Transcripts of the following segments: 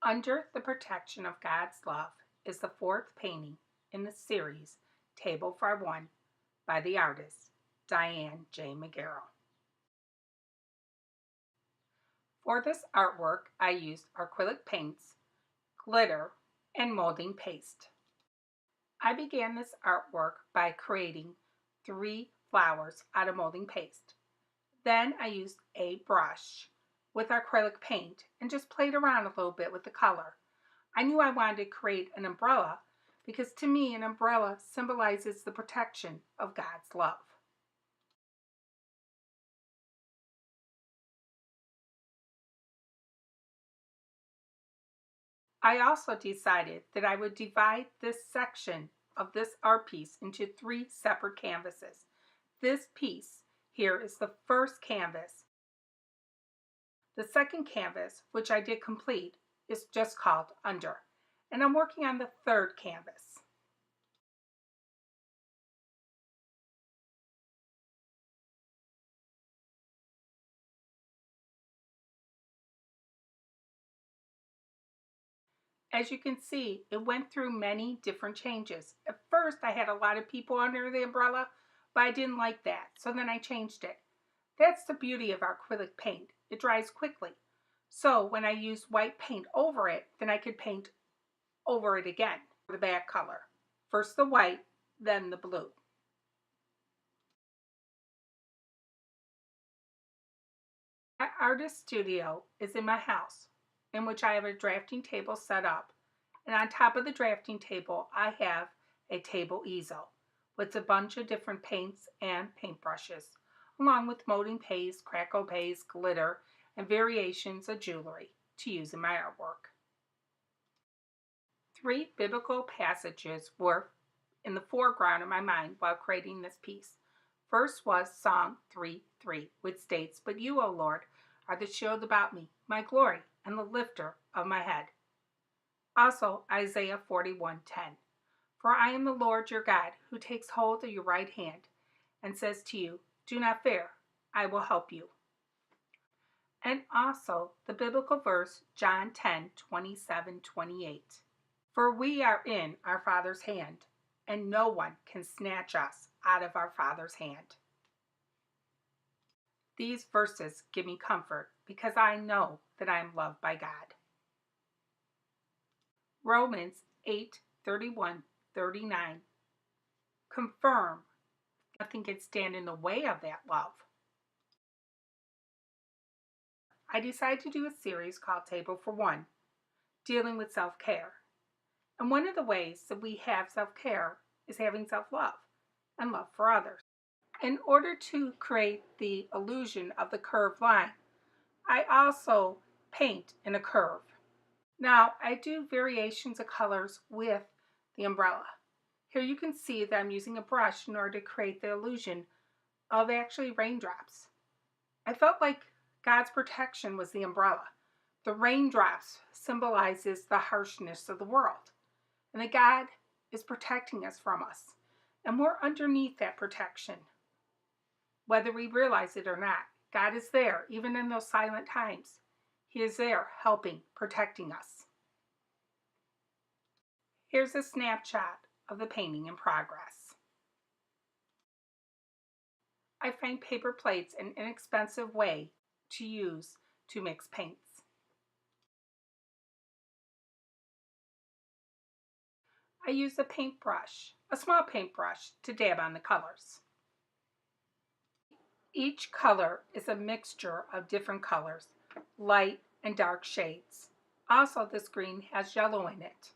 Under the Protection of God's Love is the fourth painting in the series Table for One by the artist Diane McGarel. For this artwork, I used acrylic paints, glitter, and molding paste. I began this artwork by creating 3 flowers out of molding paste. Then I used a brush with acrylic paint and just played around a little bit with the color. I knew I wanted to create an umbrella because to me an umbrella symbolizes the protection of God's love. I also decided that I would divide this section of this art piece into 3 separate canvases. This piece here is the first canvas. The second canvas, which I did complete, is just called Under, and I'm working on the third canvas. As you can see, it went through many different changes. At first, I had a lot of people under the umbrella, but I didn't like that, so then I changed it. That's the beauty of acrylic paint. It dries quickly. So when I use white paint over it, then I could paint over it again, the back color. First the white, then the blue. My artist studio is in my house, in which I have a drafting table set up, and on top of the drafting table I have a table easel with a bunch of different paints and paintbrushes, along with molding paste, crackle paste, glitter, and variations of jewelry to use in my artwork. 3 biblical passages were in the foreground of my mind while creating this piece. First was Psalm 3:3, which states, "But you, O Lord, are the shield about me, my glory, and the lifter of my head." Also, Isaiah 41:10, "For I am the Lord your God, who takes hold of your right hand, and says to you, do not fear, I will help you." And also the biblical verse, John 10:27-28. "For we are in our Father's hand, and no one can snatch us out of our Father's hand." These verses give me comfort because I know that I am loved by God. Romans 8:31-39 confirm nothing can stand in the way of that love. I decided to do a series called Table for One, dealing with self-care. And one of the ways that we have self-care is having self-love and love for others. In order to create the illusion of the curved line, I also paint in a curve. Now, I do variations of colors with the umbrella. Here you can see that I'm using a brush in order to create the illusion of actually raindrops. I felt like God's protection was the umbrella. The raindrops symbolizes the harshness of the world, and that God is protecting us from us, and we're underneath that protection. Whether we realize it or not, God is there, even in those silent times. He is there helping, protecting us. Here's a snapshot of the painting in progress. I find paper plates an inexpensive way to use to mix paints. I use a paintbrush, a small paintbrush, to dab on the colors. Each color is a mixture of different colors, light and dark shades. Also, this green has yellow in it.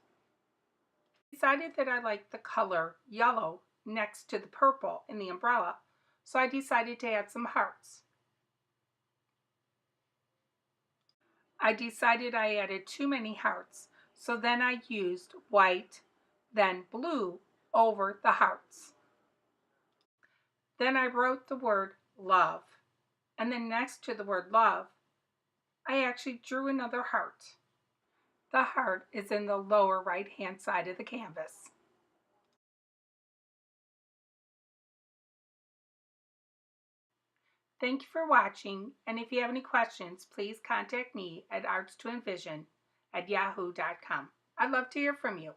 I decided that I liked the color yellow next to the purple in the umbrella, so I decided to add some hearts. I decided I added too many hearts, so then I used white, then blue over the hearts. Then I wrote the word love, and then next to the word love, I actually drew another heart. The heart is in the lower right-hand side of the canvas. Thank you for watching, and if you have any questions, please contact me at Arts to Envision awhile@yahoo.com. I'd love to hear from you.